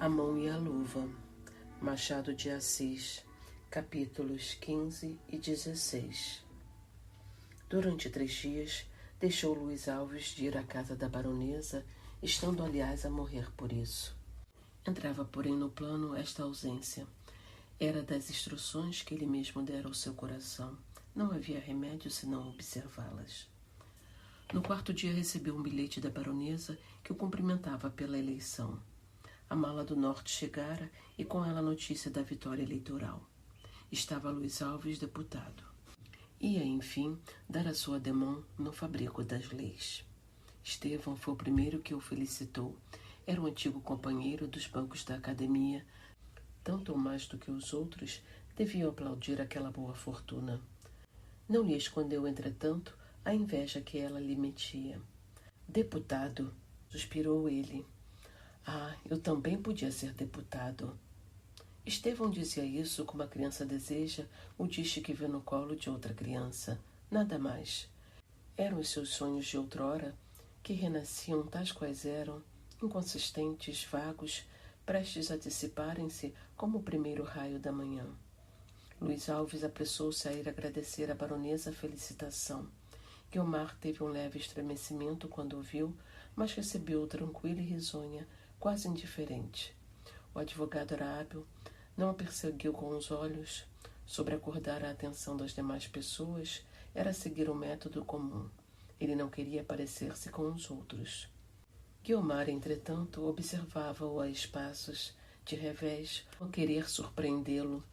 A Mão e a Luva, Machado de Assis, capítulos 15 e 16. Durante 3 dias, deixou Luís Alves de ir à casa da baronesa, estando aliás a morrer por isso. Entrava, porém, no plano esta ausência. Era das instruções que ele mesmo dera ao seu coração. Não havia remédio senão observá-las. No 4º dia recebeu um bilhete da baronesa que o cumprimentava pela eleição. A mala do norte chegara e com ela a notícia da vitória eleitoral. Estava Luís Alves deputado. Ia, enfim, dar a sua demão no fabrico das leis. Estevão foi o primeiro que o felicitou. Era um antigo companheiro dos bancos da academia. Tanto ou mais do que os outros, deviam aplaudir aquela boa fortuna. Não lhe escondeu, entretanto, a inveja que ela lhe metia. Deputado, suspirou ele. Ah, eu também podia ser deputado. Estevão dizia isso como a criança deseja o diche que vê no colo de outra criança. Nada mais. Eram os seus sonhos de outrora, que renasciam tais quais eram, inconsistentes, vagos, prestes a dissiparem-se como o primeiro raio da manhã. Luís Alves apressou-se a ir agradecer à baronesa a felicitação. Guiomar teve um leve estremecimento quando o viu, mas recebeu-o tranquila e risonha, quase indiferente. O advogado era hábil, não a perseguiu com os olhos. Sobreacordar a atenção das demais pessoas era seguir o método comum. Ele não queria parecer-se com os outros. Guiomar, entretanto, observava-o a espaços, de revés, ao querer surpreendê-lo.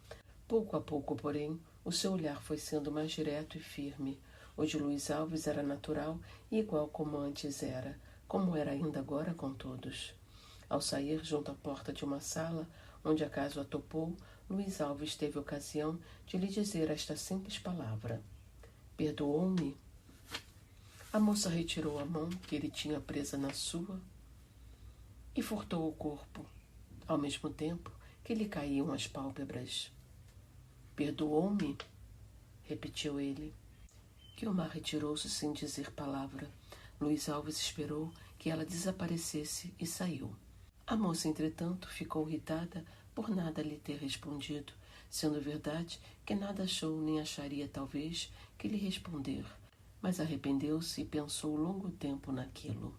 Pouco a pouco, porém, o seu olhar foi sendo mais direto e firme. O de Luís Alves era natural e igual como antes era, como era ainda agora com todos. Ao sair junto à porta de uma sala, onde acaso a topou, Luís Alves teve ocasião de lhe dizer esta simples palavra: "Perdoou-me?" A moça retirou a mão que ele tinha presa na sua e furtou o corpo, ao mesmo tempo que lhe caíam as pálpebras. "Perdoou-me?" repetiu ele. Guiomar retirou-se sem dizer palavra. Luís Alves esperou que ela desaparecesse e saiu. A moça, entretanto, ficou irritada por nada lhe ter respondido, sendo verdade que nada achou nem acharia, talvez, que lhe responder, mas arrependeu-se e pensou longo tempo naquilo.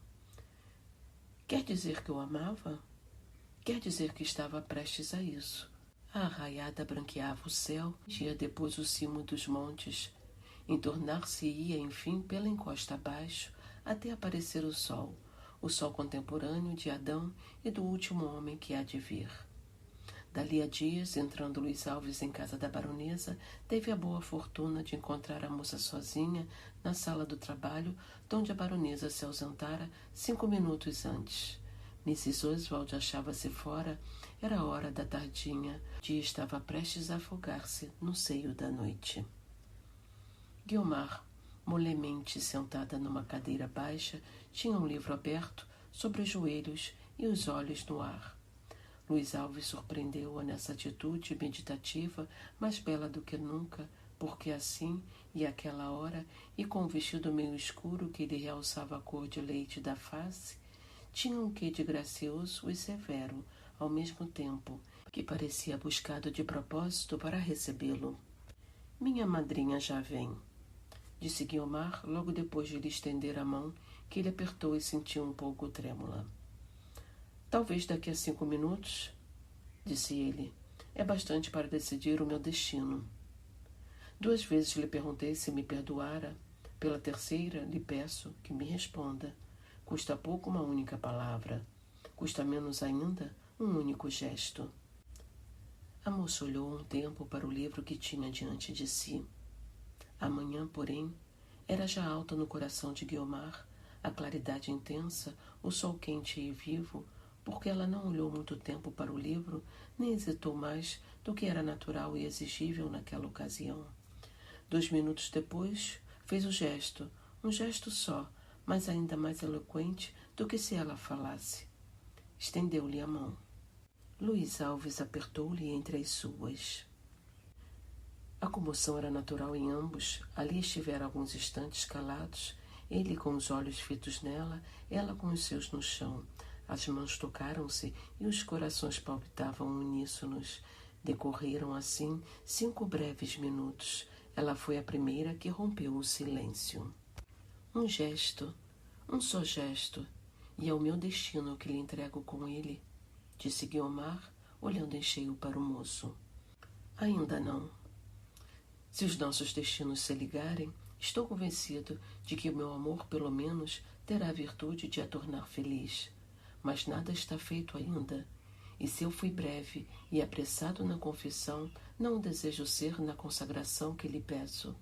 Quer dizer que eu amava? Quer dizer que estava prestes a isso. A arraiada branqueava o céu, dia depois o cimo dos montes. Entornar-se-ia, enfim, pela encosta abaixo, até aparecer o sol contemporâneo de Adão e do último homem que há de vir. Dali a dias, entrando Luís Alves em casa da baronesa, teve a boa fortuna de encontrar a moça sozinha na sala do trabalho, donde a baronesa se ausentara 5 minutos antes. Mrs. Oswald achava-se fora, era a hora da tardinha, o dia estava prestes a afogar-se no seio da noite. Guiomar, molemente sentada numa cadeira baixa, tinha um livro aberto sobre os joelhos e os olhos no ar. Luís Alves surpreendeu-a nessa atitude meditativa, mais bela do que nunca, porque assim, e àquela hora, e com o vestido meio escuro que lhe realçava a cor de leite da face, tinha um quê de gracioso e severo, ao mesmo tempo, que parecia buscado de propósito para recebê-lo. "Minha madrinha já vem", disse Guiomar, logo depois de lhe estender a mão, que ele apertou e sentiu um pouco trêmula. "Talvez daqui a 5 minutos", disse ele. "É bastante para decidir o meu destino. 2 vezes lhe perguntei se me perdoara. Pela terceira, lhe peço que me responda. Custa pouco uma única palavra. Custa menos ainda um único gesto." A moça olhou um tempo para o livro que tinha diante de si. A manhã, porém, era já alta no coração de Guiomar, a claridade intensa, o sol quente e vivo, porque ela não olhou muito tempo para o livro, nem hesitou mais do que era natural e exigível naquela ocasião. 2 minutos depois, fez o gesto, um gesto só, mas ainda mais eloquente do que se ela falasse. Estendeu-lhe a mão. Luís Alves apertou-lhe entre as suas. A comoção era natural em ambos. Ali estiveram alguns instantes calados, ele com os olhos fitos nela, ela com os seus no chão. As mãos tocaram-se e os corações palpitavam uníssonos. Decorreram assim 5 breves minutos. Ela foi a primeira que rompeu o silêncio. Um gesto, um só gesto, e é o meu destino que lhe entrego com ele, disse Guiomar, olhando em cheio para o moço. Ainda não. Se os nossos destinos se ligarem, estou convencido de que o meu amor, pelo menos, terá a virtude de a tornar feliz. Mas nada está feito ainda, e se eu fui breve e apressado na confissão, não o desejo ser na consagração que lhe peço.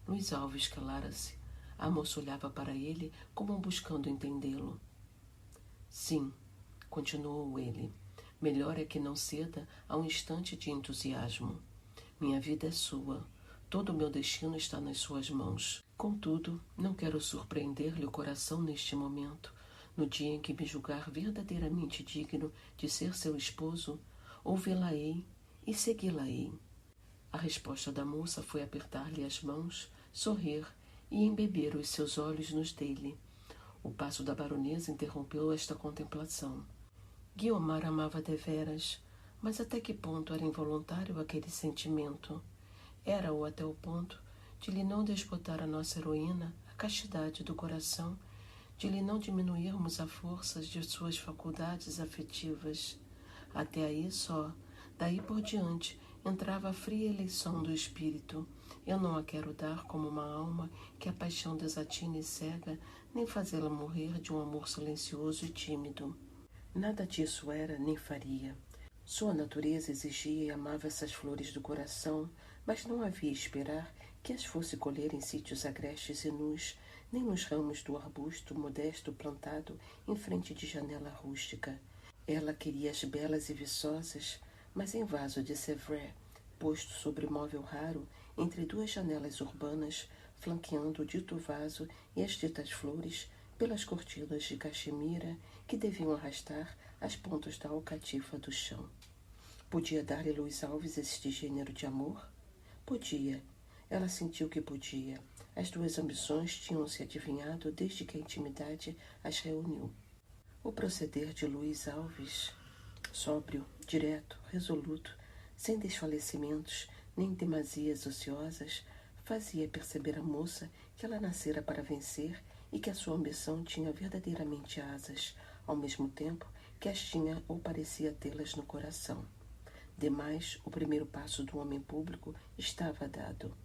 Luiz Alves calara-se. A moça olhava para ele como buscando entendê-lo. Sim, continuou ele, melhor é que não ceda a um instante de entusiasmo. Minha vida é sua, todo o meu destino está nas suas mãos. Contudo, não quero surpreender-lhe o coração neste momento, no dia em que me julgar verdadeiramente digno de ser seu esposo, ouvi-la-ei e segui-la-ei. A resposta da moça foi apertar-lhe as mãos, sorrir e embeber os seus olhos nos dele. O passo da baronesa interrompeu esta contemplação. Guiomar amava deveras, mas até que ponto era involuntário aquele sentimento? Era-o até o ponto de lhe não desbotar a nossa heroína a castidade do coração, de lhe não diminuirmos a força de suas faculdades afetivas. Até aí só, daí por diante, entrava a fria eleição do espírito. Eu não a quero dar como uma alma que a paixão desatina e cega, nem fazê-la morrer de um amor silencioso e tímido. Nada disso era nem faria. Sua natureza exigia e amava essas flores do coração, mas não havia esperar que as fosse colher em sítios agrestes e nus, nem nos ramos do arbusto modesto plantado em frente de janela rústica. Ela queria-as belas e viçosas, mas em vaso de Sèvres, posto sobre móvel raro, entre 2 janelas urbanas, flanqueando o dito vaso e as ditas flores pelas cortinas de caxemira que deviam arrastar as pontas da alcatifa do chão. Podia dar-lhe Luiz Alves este gênero de amor? Podia. Ela sentiu que podia. As 2 ambições tinham-se adivinhado desde que a intimidade as reuniu. O proceder de Luiz Alves, sóbrio, direto, resoluto, sem desfalecimentos nem demasias ociosas, fazia perceber à moça que ela nascera para vencer e que a sua ambição tinha verdadeiramente asas, ao mesmo tempo que as tinha ou parecia tê-las no coração. Demais, o primeiro passo do homem público estava dado.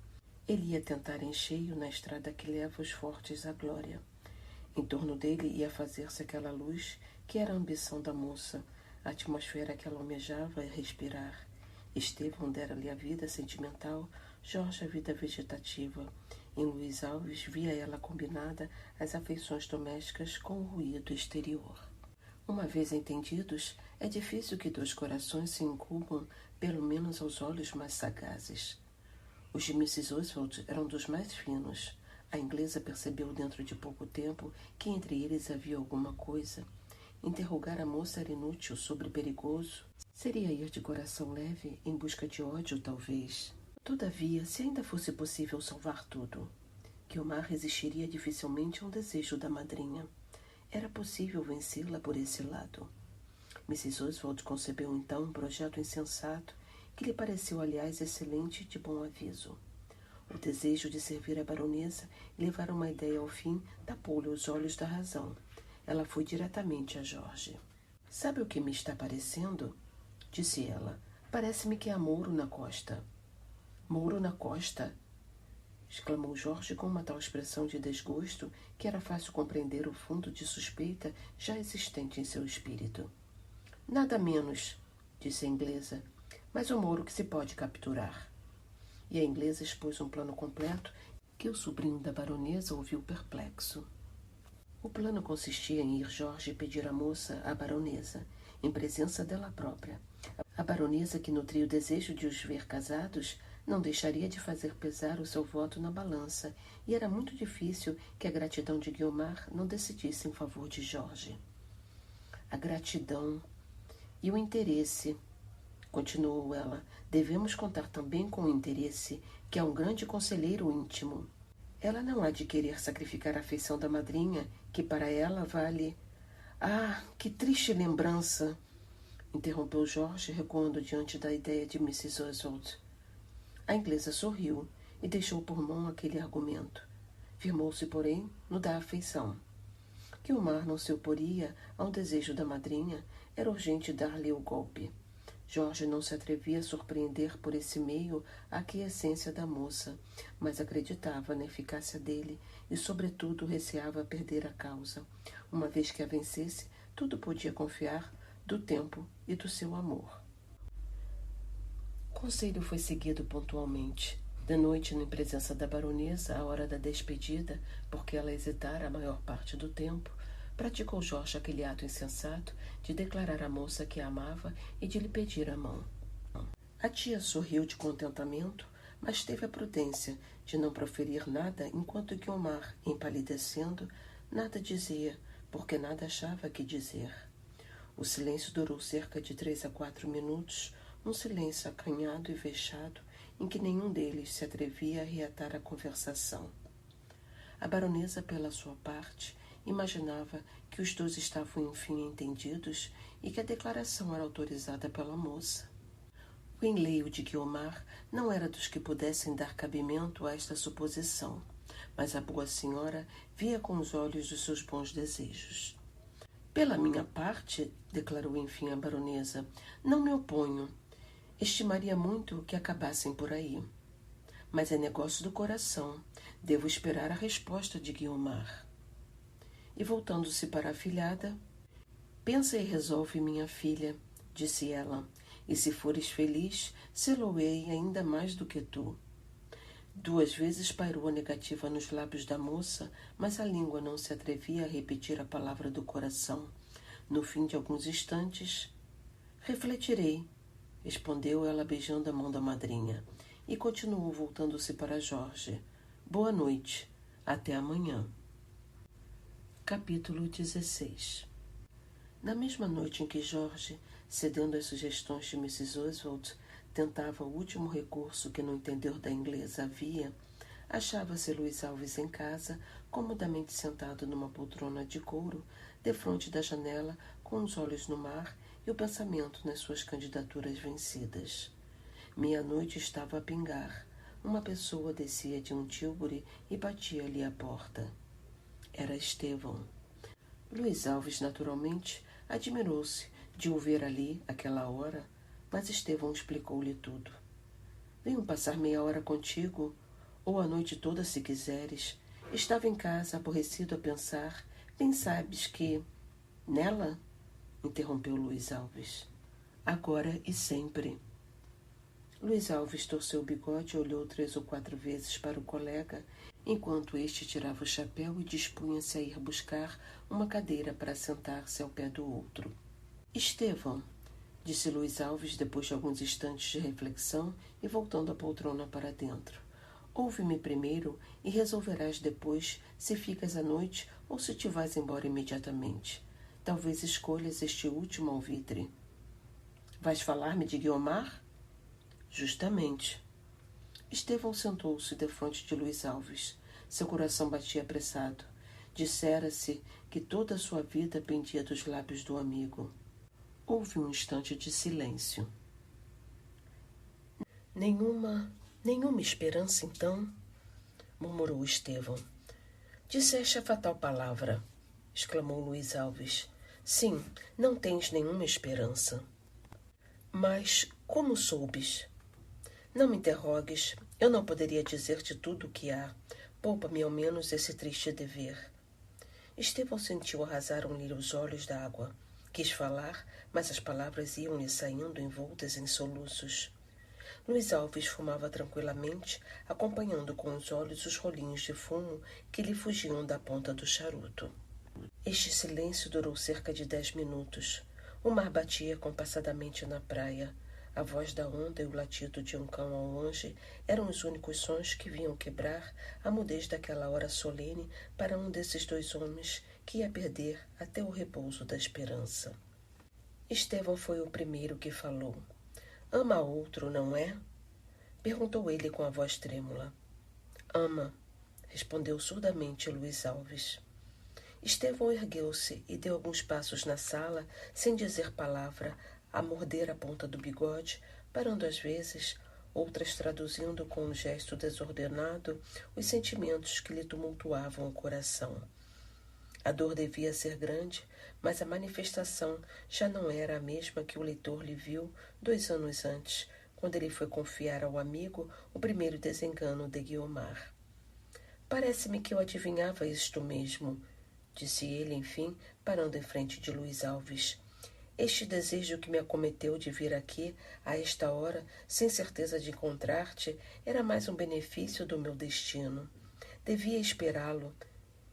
Ele ia tentar em cheio na estrada que leva os fortes à glória. Em torno dele ia fazer-se aquela luz que era a ambição da moça, a atmosfera que ela almejava respirar. Estevão dera-lhe a vida sentimental, Jorge a vida vegetativa. Em Luiz Alves via ela combinada as afeições domésticas com o ruído exterior. Uma vez entendidos, é difícil que 2 corações se incubam, pelo menos aos olhos mais sagazes. Os de Mrs. Oswald eram dos mais finos. A inglesa percebeu dentro de pouco tempo que entre eles havia alguma coisa. Interrogar a moça era inútil, sobre perigoso. Seria ir de coração leve, em busca de ódio, talvez. Todavia, se ainda fosse possível salvar tudo, Guiomar resistiria dificilmente a um desejo da madrinha. Era possível vencê-la por esse lado. Mrs. Oswald concebeu então um projeto insensato, que lhe pareceu, aliás, excelente e de bom aviso. O desejo de servir a baronesa e levar uma ideia ao fim tapou-lhe os olhos da razão. Ela foi diretamente a Jorge. «Sabe o que me está parecendo?» disse ela. «Parece-me que há Mouro na costa.» «Mouro na costa?» exclamou Jorge com uma tal expressão de desgosto que era fácil compreender o fundo de suspeita já existente em seu espírito. «Nada menos», disse a inglesa, «mas o Mouro que se pode capturar.» E a inglesa expôs um plano completo que o sobrinho da baronesa ouviu perplexo. O plano consistia em ir Jorge pedir à moça à baronesa, em presença dela própria. A baronesa, que nutria o desejo de os ver casados, não deixaria de fazer pesar o seu voto na balança, e era muito difícil que a gratidão de Guiomar não decidisse em favor de Jorge. A gratidão e o interesse, continuou ela, devemos contar também com o interesse, que é um grande conselheiro íntimo. Ela não há de querer sacrificar a afeição da madrinha, que para ela vale... Ah, que triste lembrança! Interrompeu Jorge, recuando diante da ideia de Mrs. Oswald. A inglesa sorriu e deixou por mão aquele argumento. Firmou-se, porém, no da afeição. Guiomar não se oporia ao desejo da madrinha, era urgente dar-lhe o golpe. Jorge não se atrevia a surpreender por esse meio a aquiescência da moça, mas acreditava na eficácia dele e, sobretudo, receava perder a causa. Uma vez que a vencesse, tudo podia confiar do tempo e do seu amor. O conselho foi seguido pontualmente. De noite, em presença da baronesa, à hora da despedida, porque ela hesitara a maior parte do tempo, praticou Jorge aquele ato insensato de declarar à moça que a amava e de lhe pedir a mão. A tia sorriu de contentamento, mas teve a prudência de não proferir nada enquanto Guiomar, empalidecendo, nada dizia, porque nada achava que dizer. O silêncio durou cerca de 3 a 4 minutos, um silêncio acanhado e vexado, em que nenhum deles se atrevia a reatar a conversação. A baronesa, pela sua parte, imaginava que os dois estavam enfim entendidos e que a declaração era autorizada pela moça. O enleio de Guiomar não era dos que pudessem dar cabimento a esta suposição, mas a boa senhora via com os olhos dos seus bons desejos. Pela minha parte, declarou enfim a baronesa, não me oponho. Estimaria muito que acabassem por aí. Mas é negócio do coração. Devo esperar a resposta de Guiomar. E voltando-se para a afilhada, pensa e resolve, minha filha, disse ela, e se fores feliz, sê-lo-ei ainda mais do que tu. 2 vezes pairou a negativa nos lábios da moça, mas a língua não se atrevia a repetir a palavra do coração. No fim de alguns instantes, refletirei, respondeu ela beijando a mão da madrinha, e continuou voltando-se para Jorge. Boa noite, até amanhã. Capítulo 16. Na mesma noite em que Jorge, cedendo às sugestões de Mrs. Oswald, tentava o último recurso que no entender da inglesa havia, achava-se Luiz Alves em casa, comodamente sentado numa poltrona de couro, defronte da janela, com os olhos no mar e o pensamento nas suas candidaturas vencidas. Meia-noite estava a pingar. Uma pessoa descia de um tílburi e batia-lhe à porta. Era Estevão. Luiz Alves, naturalmente, admirou-se de o ver ali, àquela hora, mas Estevão explicou-lhe tudo. Venho passar meia hora contigo, ou a noite toda, se quiseres. Estava em casa, aborrecido a pensar. Bem sabes que... Nela? Interrompeu Luiz Alves. Agora e sempre. Luiz Alves torceu o bigode e olhou 3 ou 4 vezes para o colega, enquanto este tirava o chapéu e dispunha-se a ir buscar uma cadeira para sentar-se ao pé do outro. Estevão, disse Luiz Alves depois de alguns instantes de reflexão e voltando a poltrona para dentro. Ouve-me primeiro e resolverás depois se ficas à noite ou se te vais embora imediatamente. Talvez escolhas este último alvitre. Vais falar-me de Guiomar? Justamente. Estevão sentou-se defronte de Luiz Alves. Seu coração batia apressado. Dissera-se que toda a sua vida pendia dos lábios do amigo. Houve um instante de silêncio. Nenhuma esperança, então? Murmurou Estevão. Disseste a fatal palavra, exclamou Luiz Alves. Sim, não tens nenhuma esperança. Mas como soubes? Não me interrogues, eu não poderia dizer-te tudo o que há. Poupa-me ao menos esse triste dever. Estevão sentiu arrasaram-lhe os olhos d'água. Quis falar, mas as palavras iam-lhe saindo envoltas em soluços. Luiz Alves fumava tranquilamente, acompanhando com os olhos os rolinhos de fumo que lhe fugiam da ponta do charuto. Este silêncio durou cerca de 10 minutos. O mar batia compassadamente na praia. A voz da onda e o latido de um cão ao longe eram os únicos sons que vinham quebrar a mudez daquela hora solene para um desses 2 homens que ia perder até o repouso da esperança. Estevão foi o primeiro que falou. Ama outro, não é? Perguntou ele com a voz trêmula. Ama, respondeu surdamente Luiz Alves. Estevão ergueu-se e deu alguns passos na sala, sem dizer palavra, a morder a ponta do bigode, parando às vezes, outras traduzindo com um gesto desordenado os sentimentos que lhe tumultuavam o coração. A dor devia ser grande, mas a manifestação já não era a mesma que o leitor lhe viu 2 anos antes, quando ele foi confiar ao amigo o primeiro desengano de Guiomar. Parece-me que eu adivinhava isto mesmo, disse ele, enfim, parando em frente de Luiz Alves. Este desejo que me acometeu de vir aqui, a esta hora, sem certeza de encontrar-te, era mais um benefício do meu destino. Devia esperá-lo.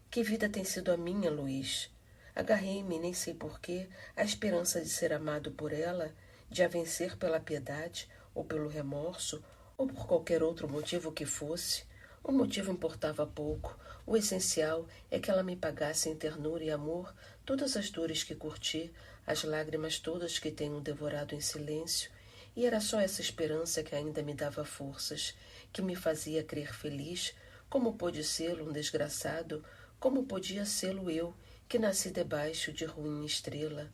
Que vida tem sido a minha, Luís? Agarrei-me, nem sei porquê, à esperança de ser amado por ela, de a vencer pela piedade, ou pelo remorso, ou por qualquer outro motivo que fosse. O motivo importava pouco. O essencial é que ela me pagasse em ternura e amor todas as dores que curti, as lágrimas todas que tenho devorado em silêncio, e era só essa esperança que ainda me dava forças, que me fazia crer feliz, como pôde sê-lo um desgraçado, como podia sê-lo eu, que nasci debaixo de ruim estrela.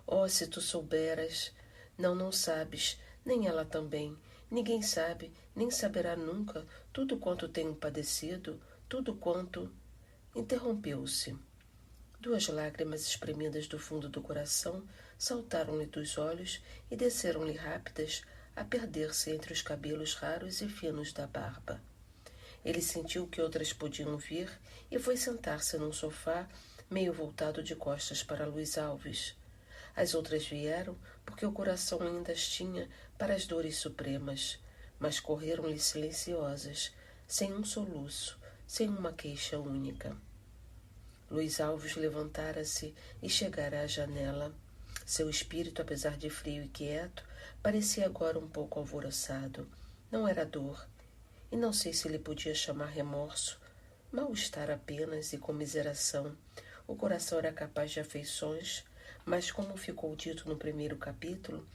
Oh, se tu souberas! Não sabes, nem ela também. Ninguém sabe, nem saberá nunca, tudo quanto tenho padecido, tudo quanto... Interrompeu-se. 2 lágrimas espremidas do fundo do coração saltaram-lhe dos olhos e desceram-lhe rápidas a perder-se entre os cabelos raros e finos da barba. Ele sentiu que outras podiam vir e foi sentar-se num sofá, meio voltado de costas para Luiz Alves. As outras vieram porque o coração ainda as tinha para as dores supremas, mas correram-lhe silenciosas, sem um soluço, sem uma queixa única. Luiz Alves levantara-se e chegara à janela. Seu espírito, apesar de frio e quieto, parecia agora um pouco alvoroçado. Não era dor, e não sei se ele podia chamar remorso, mal-estar apenas e comiseração. O coração era capaz de afeições, mas, como ficou dito no primeiro capítulo,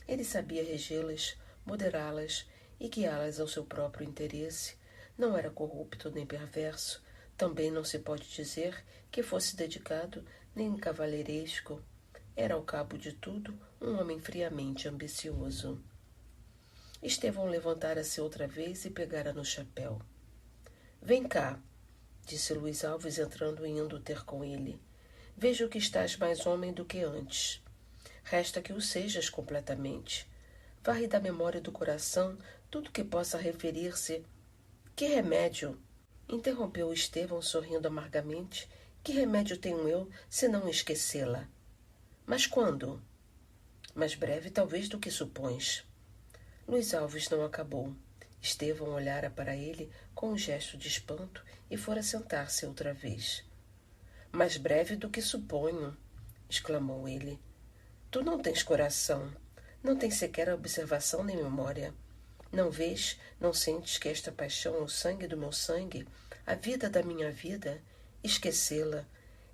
ele sabia regê-las, moderá-las e guiá-las ao seu próprio interesse. Não era corrupto nem perverso. Também não se pode dizer que fosse dedicado nem cavalheiresco. Era, ao cabo de tudo, um homem friamente ambicioso. Estevão levantara-se outra vez e pegara no chapéu. Vem cá, disse Luiz Alves, entrando e indo ter com ele. Vejo que estás mais homem do que antes. Resta que o sejas completamente. Varre da memória do coração tudo que possa referir-se... Que remédio? Interrompeu Estevão, sorrindo amargamente. Que remédio tenho eu, se não esquecê-la? Mas quando? Mais breve, talvez, do que supões. Luiz Alves não acabou. Estevão olhara para ele com um gesto de espanto e fora sentar-se outra vez. Mais breve do que suponho, exclamou ele. Tu não tens coração, não tens sequer observação nem memória. Não vês, não sentes que esta paixão é o sangue do meu sangue, a vida da minha vida? Esquecê-la.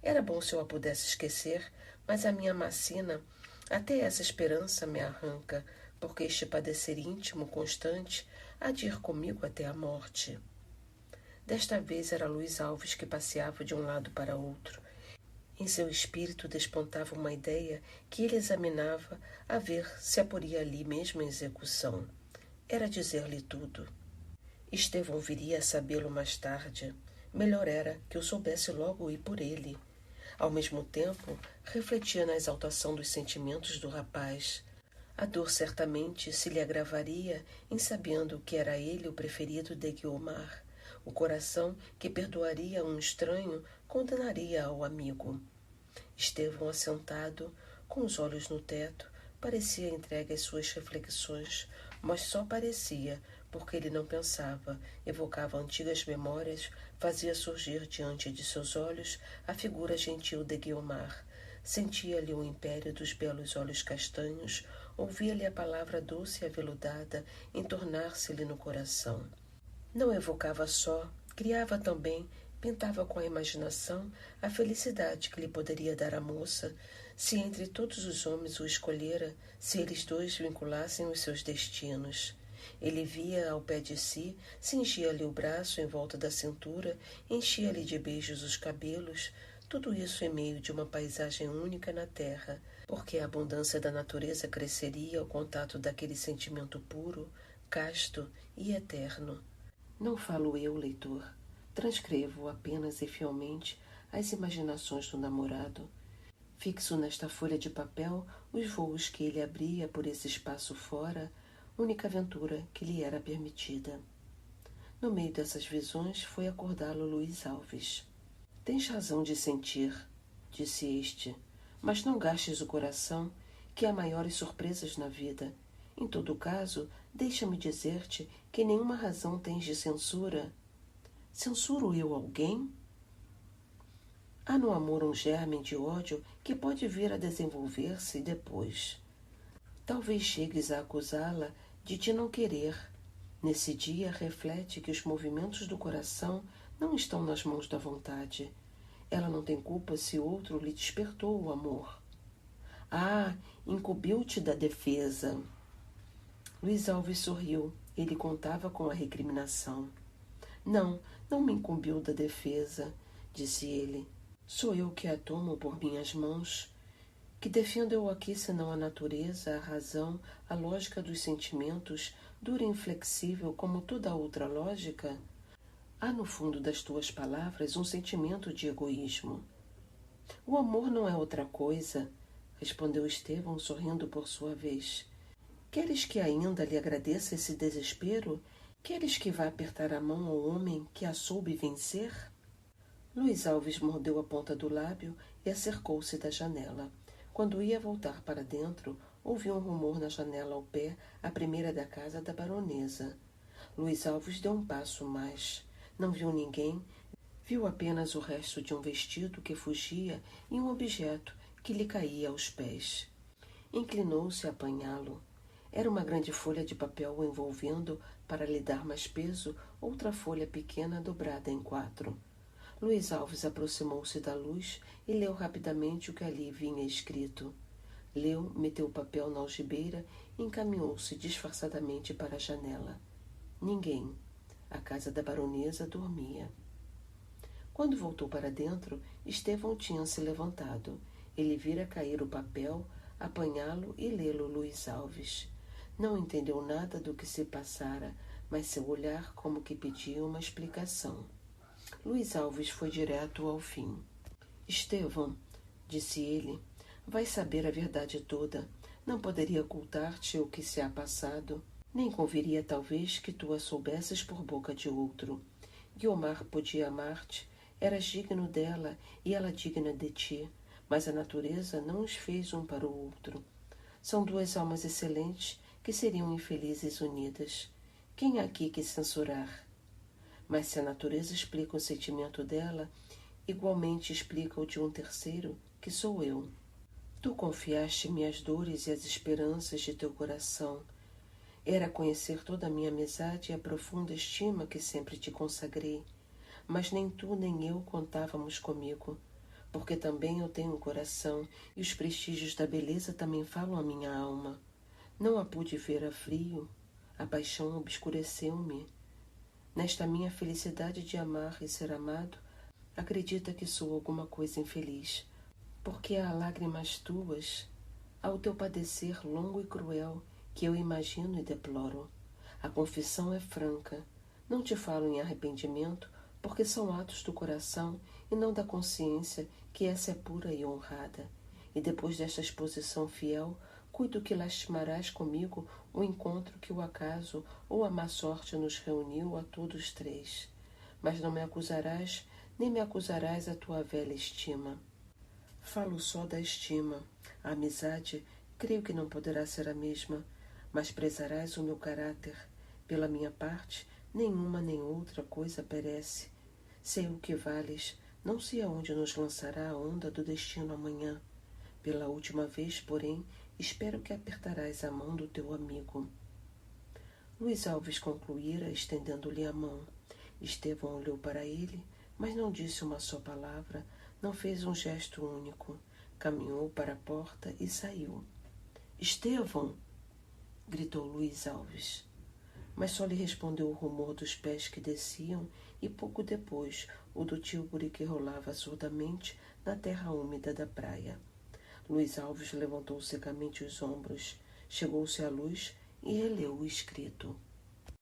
Era bom se eu a pudesse esquecer, mas a minha macina, até essa esperança me arranca, porque este padecer íntimo, constante, há de ir comigo até a morte. Desta vez era Luiz Alves que passeava de um lado para outro. Em seu espírito despontava uma ideia que ele examinava a ver se a poria ali mesmo em execução. Era dizer-lhe tudo. Estevão viria a sabê-lo mais tarde. Melhor era que eu soubesse logo ir por ele. Ao mesmo tempo, refletia na exaltação dos sentimentos do rapaz. A dor certamente se lhe agravaria em sabendo que era ele o preferido de Guiomar. O coração que perdoaria a um estranho condenaria ao amigo. Estevão, assentado, com os olhos no teto, parecia entregue às suas reflexões, mas só parecia, porque ele não pensava, evocava antigas memórias, fazia surgir diante de seus olhos a figura gentil de Guiomar. Sentia-lhe o império dos belos olhos castanhos, ouvia-lhe a palavra doce e aveludada entornar-se-lhe no coração. Não evocava só, criava também, pintava com a imaginação a felicidade que lhe poderia dar a moça, se entre todos os homens o escolhera, se eles dois vinculassem os seus destinos. Ele via ao pé de si, cingia-lhe o braço em volta da cintura, enchia-lhe de beijos os cabelos, Tudo isso em meio de uma paisagem única na terra, porque a abundância da natureza cresceria ao contato daquele sentimento puro, casto e eterno. Não falo eu, leitor. Transcrevo apenas e fielmente as imaginações do namorado. Fixo nesta folha de papel os voos que ele abria por esse espaço fora, única aventura que lhe era permitida. No meio dessas visões foi acordá-lo Luís Alves. Tens razão de sentir, disse este, mas não gastes o coração, que há maiores surpresas na vida. Em todo caso, deixa-me dizer-te que nenhuma razão tens de censura. Censuro eu alguém? Há no amor um germe de ódio que pode vir a desenvolver-se depois. Talvez chegues a acusá-la de te não querer. Nesse dia, reflete que os movimentos do coração não estão nas mãos da vontade. Ela não tem culpa se outro lhe despertou o amor. Ah, incumbiu-te da defesa. Luís Alves sorriu. Ele contava com a recriminação. Não me incumbiu da defesa, disse ele. Sou eu que a tomo por minhas mãos. Que defendo eu aqui senão a natureza, a razão, a lógica dos sentimentos, dura e inflexível como toda outra lógica? Há no fundo das tuas palavras um sentimento de egoísmo. O amor não é outra coisa, respondeu Estevão, sorrindo por sua vez. Queres que ainda lhe agradeça esse desespero? Queres que vá apertar a mão ao homem que a soube vencer? Luís Alves mordeu a ponta do lábio e acercou-se da janela. Quando ia voltar para dentro, ouviu um rumor na janela ao pé, a primeira da casa da baronesa. Luís Alves deu um passo mais. Não viu ninguém, viu apenas o resto de um vestido que fugia e um objeto que lhe caía aos pés. Inclinou-se a apanhá-lo. Era uma grande folha de papel o envolvendo, para lhe dar mais peso, outra folha pequena dobrada em 4. Luís Alves aproximou-se da luz e leu rapidamente o que ali vinha escrito. Leu, meteu o papel na algibeira e encaminhou-se disfarçadamente para a janela. Ninguém. A casa da baronesa dormia. Quando voltou para dentro, Estevão tinha se levantado. Ele vira cair o papel, apanhá-lo e lê-lo Luís Alves. Não entendeu nada do que se passara, mas seu olhar como que pedia uma explicação. Luís Alves foi direto ao fim. Estevão, disse ele, vai saber a verdade toda. Não poderia ocultar-te o que se há passado. Nem conviria, talvez, que tu a soubesses por boca de outro. Guiomar podia amar-te, eras digno dela e ela digna de ti, mas a natureza não os fez um para o outro. São duas almas excelentes que seriam infelizes unidas. Quem há aqui que censurar? Mas se a natureza explica o sentimento dela, igualmente explica o de um terceiro, que sou eu. Tu confiaste-me as dores e as esperanças de teu coração. Era conhecer toda a minha amizade e a profunda estima que sempre te consagrei. Mas nem tu nem eu contávamos comigo, porque também eu tenho um coração e os prestígios da beleza também falam à minha alma. Não a pude ver a frio, a paixão obscureceu-me. Nesta minha felicidade de amar e ser amado, acredita que sou alguma coisa infeliz, porque há lágrimas tuas, há o teu padecer longo e cruel, que eu imagino e deploro. A confissão é franca. Não te falo em arrependimento, porque são atos do coração e não da consciência, que essa é pura e honrada. E depois desta exposição fiel, cuido que lastimarás comigo o encontro que o acaso ou a má sorte nos reuniu a todos três. Mas não me acusarás, nem me acusarás a tua velha estima. Falo só da estima. A amizade, creio que não poderá ser a mesma, mas prezarás o meu caráter. Pela minha parte, nenhuma nem outra coisa perece. Sei o que vales, não sei aonde nos lançará a onda do destino amanhã. Pela última vez, porém, espero que apertarás a mão do teu amigo. Luís Alves concluíra, estendendo-lhe a mão. Estevão olhou para ele, mas não disse uma só palavra, não fez um gesto único. Caminhou para a porta e saiu. Estevão! Gritou Luís Alves. mas só lhe respondeu o rumor dos pés que desciam e pouco depois o do tílburi que rolava surdamente na terra úmida da praia. Luiz Alves levantou secamente os ombros, chegou-se à luz e releu o escrito.